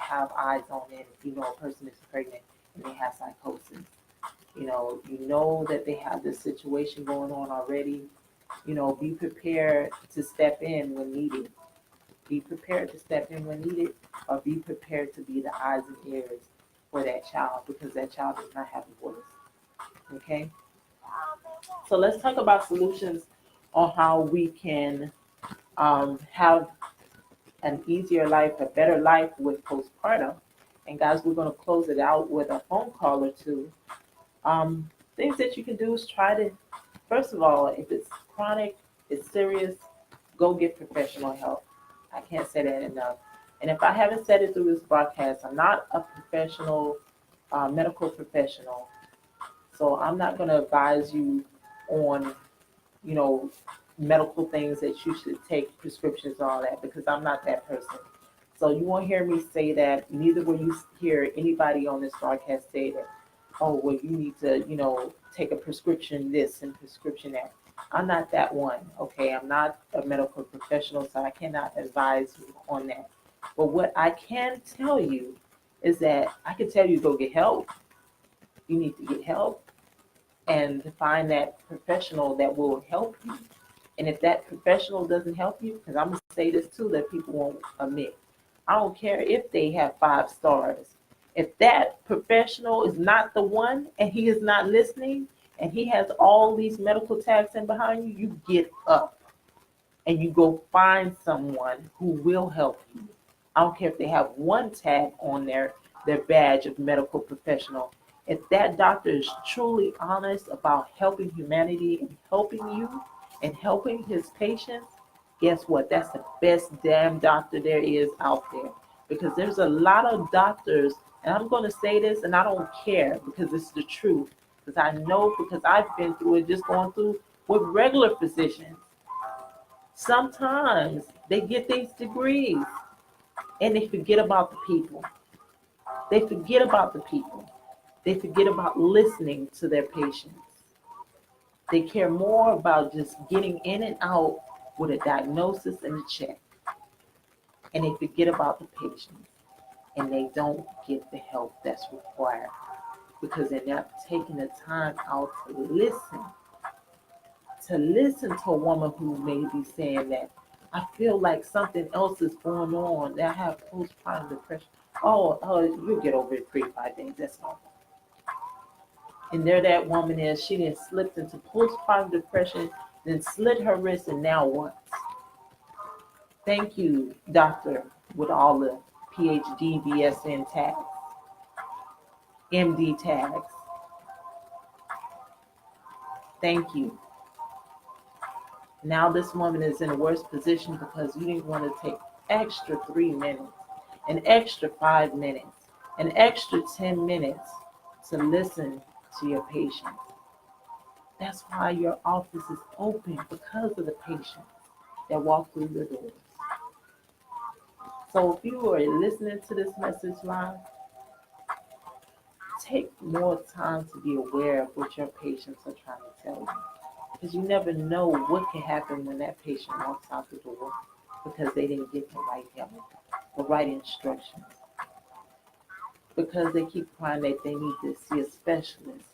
have eyes on it. If you know a person is pregnant and they have psychosis, you know that they have this situation going on already, be prepared to step in when needed. Be prepared to step in when needed, or be prepared to be the eyes and ears for that child because that child does not have a voice. Okay? So let's talk about solutions on how we can have an easier life, a better life with postpartum. And guys, we're going to close it out with a phone call or two. Things that you can do is try to, first of all, if it's chronic, it's serious, go get professional help. I can't say that enough. And if I haven't said it through this broadcast, I'm not a professional, medical professional. So I'm not going to advise you on, you know, medical things that you should take prescriptions and all that because I'm not that person. So you won't hear me say that. Neither will you hear anybody on this broadcast say that, oh, well, you need to, take a prescription this and prescription that. I'm not that one, okay? I'm not a medical professional, so I cannot advise you on that. But what I can tell you is that I can tell you go get help. You need to get help and to find that professional that will help you. And if that professional doesn't help you, because I'm going to say this too that people won't admit, I don't care if they have 5 stars. If that professional is not the one and he is not listening and he has all these medical tags in behind you, you get up and you go find someone who will help you. I don't care if they have one tag on their badge of medical professional. If that doctor is truly honest about helping humanity and helping you and helping his patients, guess what? That's the best damn doctor there is out there. Because there's a lot of doctors, and I'm going to say this, and I don't care because it's the truth. Because I know, because I've been through it, just going through with regular physicians. Sometimes they get these degrees and they forget about the people. They forget about the people. They forget about listening to their patients. They care more about just getting in and out with a diagnosis and a check. And they forget about the patients. And they don't get the help that's required because they're not taking the time out to listen to a woman who may be saying that I feel like something else is going on, that I have postpartum depression. Oh, you'll get over it 3 to 5 days. That's normal. And there that woman is, she then slipped into postpartum depression, then slit her wrist, and now what? Thank you, doctor, with all the PhD, BSN tags, MD tags. Thank you. Now this woman is in a worse position because you didn't want to take extra 3 minutes, an extra 5 minutes, an extra 10 minutes to listen to your patients. That's why your office is open, because of the patients that walk through the doors. So if you are listening to this message live, take more time to be aware of what your patients are trying to tell you. Because you never know what can happen when that patient walks out the door because they didn't get the right help, the right instructions. Because they keep crying that they need to see a specialist.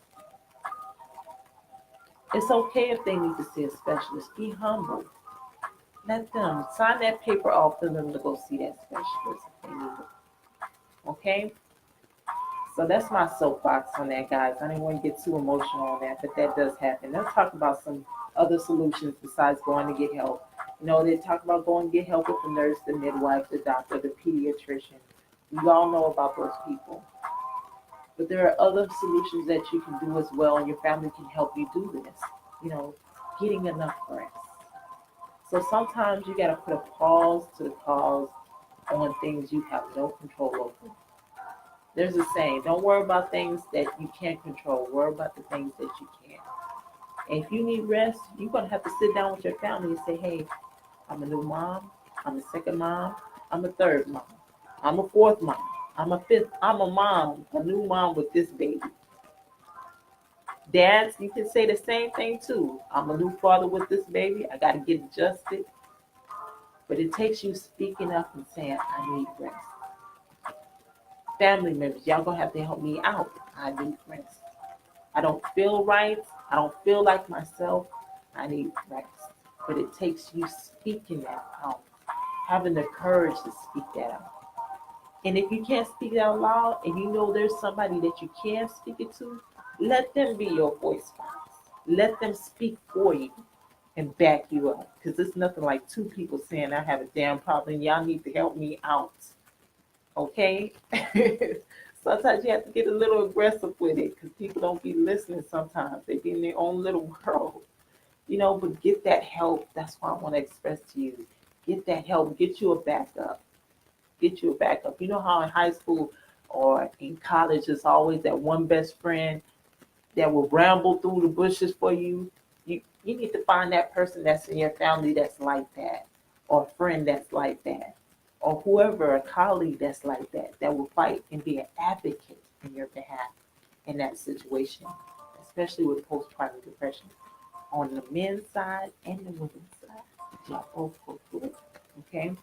It's okay if they need to see a specialist. Be humble. Let them sign that paper off for them to go see that specialist if they need it. Okay? So that's my soapbox on that, guys. I didn't want to get too emotional on that, but that does happen. Let's talk about some other solutions besides going to get help. They talk about going to get help with the nurse, the midwife, the doctor, the pediatrician. We all know about those people. But there are other solutions that you can do as well, and your family can help you do this. Getting enough rest. So sometimes you got to put a pause to the cause on things you have no control over. There's a saying, don't worry about things that you can't control. Worry about the things that you can. And if you need rest, you're going to have to sit down with your family and say, hey, I'm a new mom. I'm a second mom. I'm a third mom. I'm a fourth mom. I'm a fifth. I'm a mom, a new mom with this baby. Dads, you can say the same thing too. I'm a new father with this baby. I got to get adjusted. But it takes you speaking up and saying, I need rest. Family members, y'all gonna have to help me out. I need rest. I don't feel right. I don't feel like myself. I need rest. But it takes you speaking that out, having the courage to speak that out. And if you can't speak it out loud and you know there's somebody that you can speak it to, let them be your voice box. Let them speak for you and back you up. Because it's nothing like two people saying, I have a damn problem. Y'all need to help me out. Okay? Sometimes you have to get a little aggressive with it because people don't be listening sometimes. They be in their own little world. But get that help. That's what I want to express to you. Get that help. Get you a backup. Get you a backup. You know how in high school or in college, there's always that one best friend that will ramble through the bushes for you. You need to find that person that's in your family that's like that, or a friend that's like that, or whoever, a colleague that's like that will fight and be an advocate in your behalf in that situation, especially with postpartum depression. On the men's side and the women's side, y'all both go through it. Okay.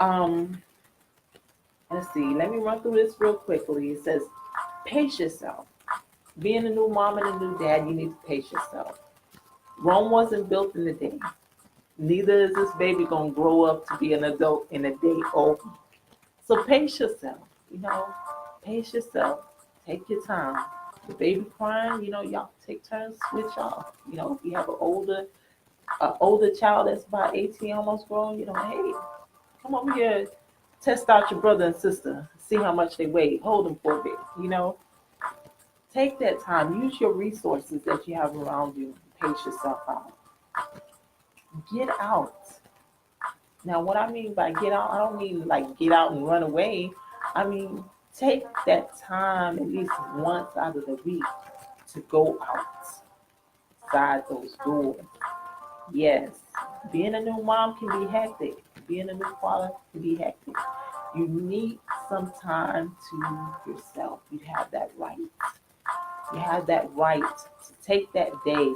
Um, let's see. Let me run through this real quickly. It says, pace yourself. Being a new mom and a new dad, you need to pace yourself. Rome wasn't built in a day. Neither is this baby gonna grow up to be an adult in a day over. So pace yourself. Pace yourself. Take your time. The baby crying, y'all take turns, switch off. If you have an older child that's about 18, almost grown, hey, come over here, test out your brother and sister, see how much they weigh, hold them for a bit. Take that time, use your resources that you have around you, pace yourself out. Get out. Now, what I mean by get out, I don't mean like get out and run away. I mean, take that time at least once out of the week to go outside those doors. Yes, being a new mom can be hectic. Being a new father can be hectic. You need some time to yourself. You have that right. You have that right to take that day,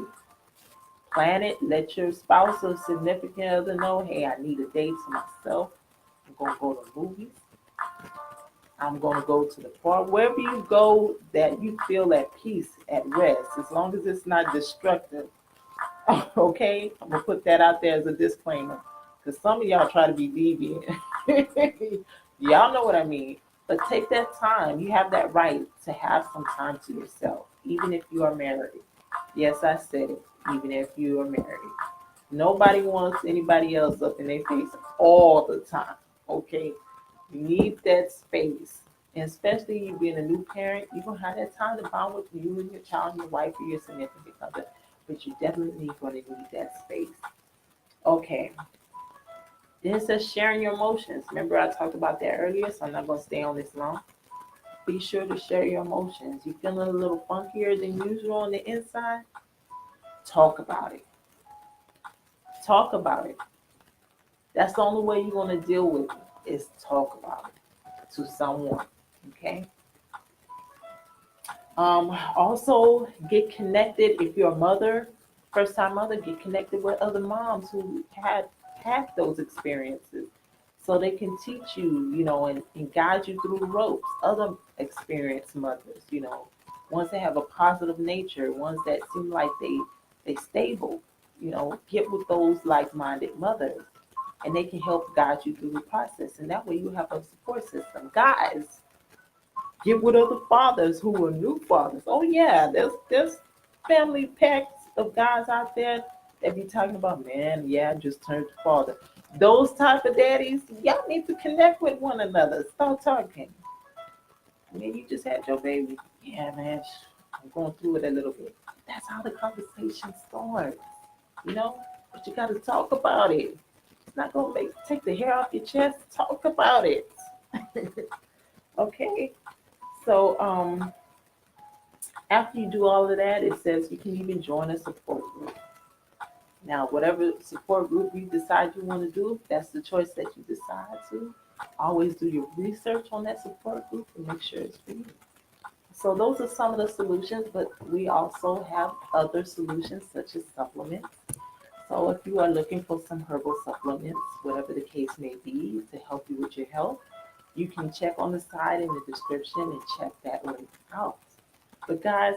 plan it, let your spouse or significant other know, hey, I need a day to myself. I'm going to go to movies. I'm going to go to the park. Wherever you go that you feel at peace, at rest, as long as it's not destructive. Okay? I'm going to put that out there as a disclaimer. Because some of y'all try to be deviant. Y'all know what I mean. But take that time. You have that right to have some time to yourself, even if you are married. Yes, I said it. Even if you are married. Nobody wants anybody else up in their face all the time. Okay? You need that space. And especially you being a new parent, you're going to have that time to bond with you and your child and your wife or your significant other. But you definitely going to need that space. Okay. Then it says sharing your emotions. Remember I talked about that earlier, so I'm not going to stay on this long. Be sure to share your emotions. You feeling a little funkier than usual on the inside? Talk about it. Talk about it. That's the only way you're going to deal with it, is talk about it to someone. Okay? Also, get connected if you're a mother, first time mother, get connected with other moms who had those experiences so they can teach you, and guide you through the ropes. Other experienced mothers, ones that have a positive nature, ones that seem like they stable, get with those like-minded mothers and they can help guide you through the process. And that way you have a support system. Guys, get with other fathers who are new fathers. Oh yeah, there's family packs of guys out there that be talking about, man, yeah, I just turned father. Those type of daddies, y'all need to connect with one another. Start talking. I mean, you just had your baby. Yeah, man, I'm going through it a little bit. That's how the conversation starts, But you got to talk about it. It's not going to take the hair off your chest. Talk about it. Okay? So after you do all of that, it says you can even join a support group. Now, whatever support group you decide you want to do, that's the choice that you decide to. Always do your research on that support group and make sure it's for you. So those are some of the solutions, but we also have other solutions such as supplements. So if you are looking for some herbal supplements, whatever the case may be, to help you with your health, you can check on the side in the description and check that link out. But guys,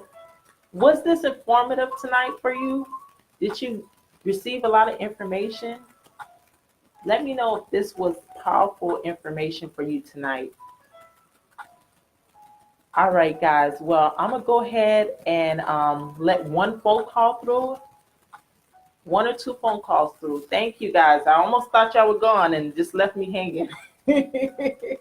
was this informative tonight for you? Did you receive a lot of information? Let me know if this was powerful information for you tonight. All right, guys. Well, I'm going to go ahead and let one phone call through, one or two phone calls through. Thank you, guys. I almost thought y'all were gone and just left me hanging. Anybody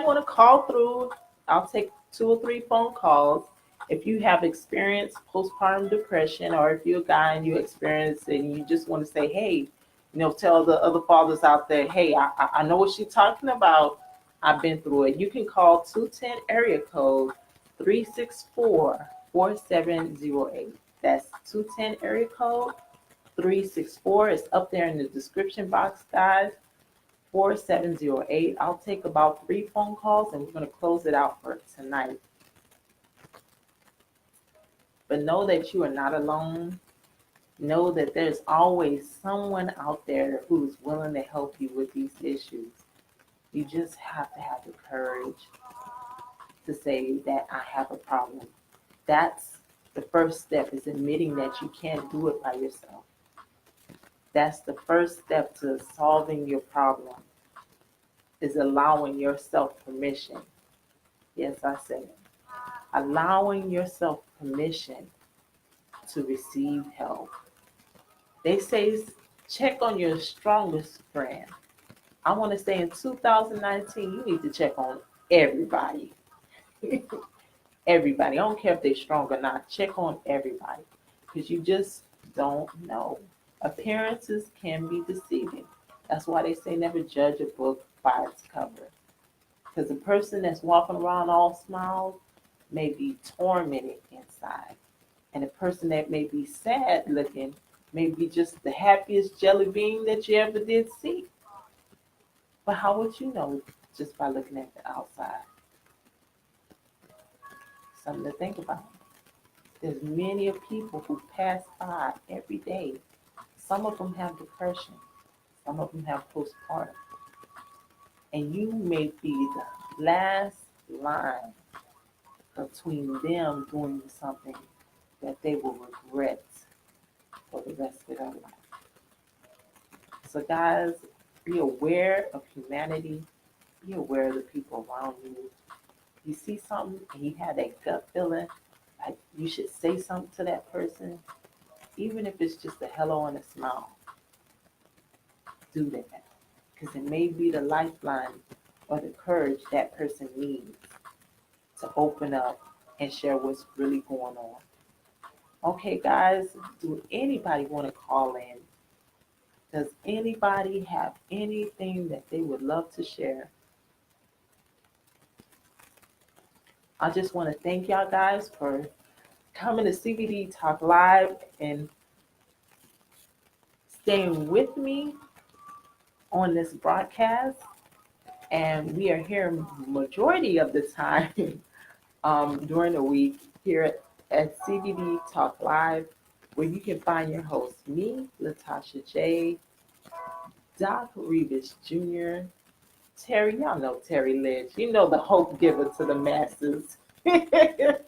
want to call through? I'll take 2 or 3 phone calls. If you have experienced postpartum depression, or if you're a guy and you experience it and you just want to say, hey, tell the other fathers out there, hey, I know what she's talking about. I've been through it. You can call 210 area code 364-4708. That's 210 area code 364. It's up there in the description box, guys. 4708. I'll take about 3 phone calls and we're going to close it out for tonight. But know that you are not alone. Know that there's always someone out there who's willing to help you with these issues. You just have to have the courage to say that I have a problem. That's the first step, is admitting that you can't do it by yourself. That's the first step to solving your problem, is allowing yourself permission. Yes, I said it. Allowing yourself permission to receive help. They say check on your strongest friend. I want to say in 2019, you need to check on everybody. Everybody. I don't care if they're strong or not. Check on everybody, because you just don't know. Appearances can be deceiving. That's why they say never judge a book by its cover. Because the person that's walking around all smiles may be tormented inside. And a person that may be sad looking may be just the happiest jelly bean that you ever did see. But how would you know just by looking at the outside? Something to think about. There's many people who pass by every day. Some of them have depression. Some of them have postpartum. And you may be the last line between them doing something that they will regret for the rest of their life. So guys, be aware of humanity. Be aware of the people around you. You see something and you have that gut feeling like you should say something to that person, even if it's just a hello and a smile. Do that, because it may be the lifeline or the courage that person needs to open up and share what's really going on. Okay, guys, do anybody want to call in? Does anybody have anything that they would love to share? I just want to thank y'all guys for coming to CBD Talk Live and staying with me on this broadcast. And we are here majority of the time during the week here at CBD Talk Live, where you can find your host, me, Latasha J, Doc Reeves Jr., Terry, y'all know Terry Lynch. You know, the hope giver to the masses. The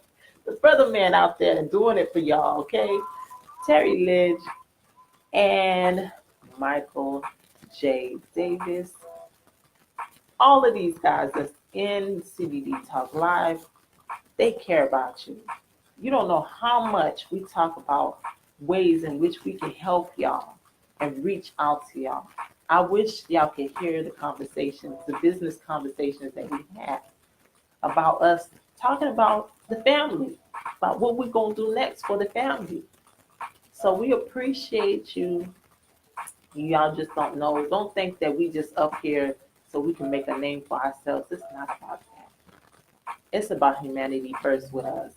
brother man out there doing it for y'all, okay? Terry Lynch and Michael J. Davis. All of these guys that's in CBD Talk Live, they care about you. You don't know how much we talk about ways in which we can help y'all and reach out to y'all. I wish y'all could hear the conversations, the business conversations that we have about us talking about the family, about what we're going to do next for the family. So we appreciate you. Y'all just don't know. Don't think that we just up here so we can make a name for ourselves. It's not about that. It's about humanity first with us.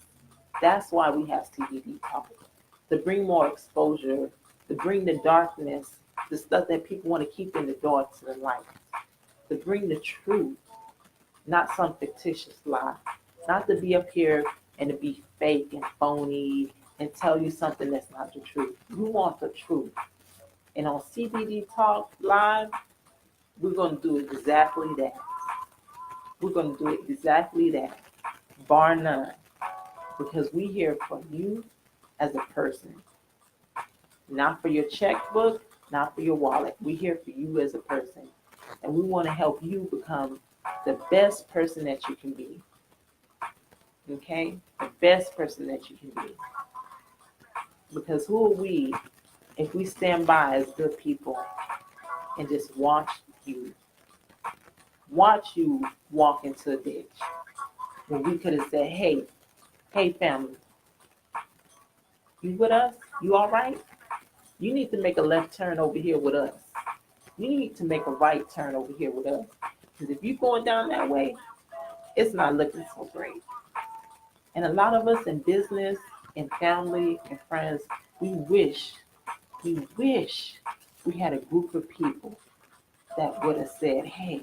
That's why we have CBD Talk, to bring more exposure, to bring the darkness, the stuff that people want to keep in the dark, to the light, to bring the truth, not some fictitious lie, not to be up here and to be fake and phony and tell you something that's not the truth. You want the truth. And on CBD Talk Live, we're going to do exactly that. We're going to do exactly that, bar none, because we here for you as a person, not for your checkbook, not for your wallet. We're here for you as a person, and we want to help you become the best person that you can be. Okay? The best person that you can be. Because who are we if we stand by as good people and just watch you walk into a ditch when we could have said, hey family, you with us? You all right? You need to make a left turn over here with us. You need to make a right turn over here with us. Because if you're going down that way, it's not looking so great. And a lot of us in business and family and friends, we wish we had a group of people that would have said, hey,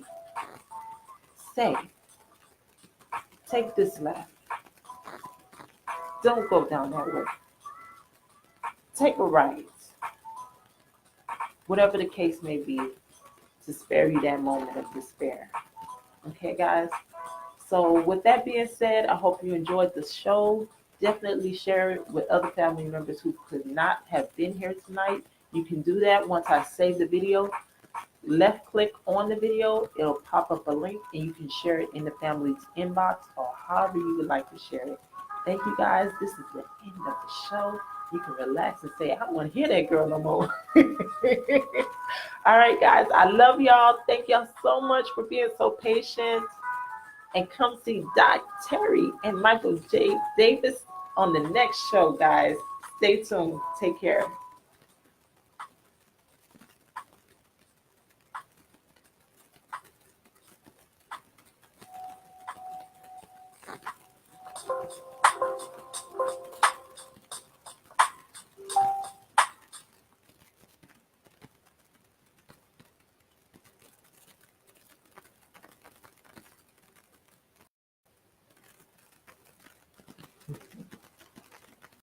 take this left. Don't go down that way. Take a right. Whatever the case may be, to spare you that moment of despair. Okay, guys? So with that being said, I hope you enjoyed the show. Definitely share it with other family members who could not have been here tonight. You can do that once I save the video. Left click on the video, it'll pop up a link, and you can share it in the family's inbox or however you would like to share it. Thank you guys. This is the end of the show. You can relax and say, I don't want to hear that girl no more. All right, guys. I love y'all. Thank y'all so much for being so patient. And come see Doc Terry and Michael J. Davis on the next show, guys. Stay tuned. Take care.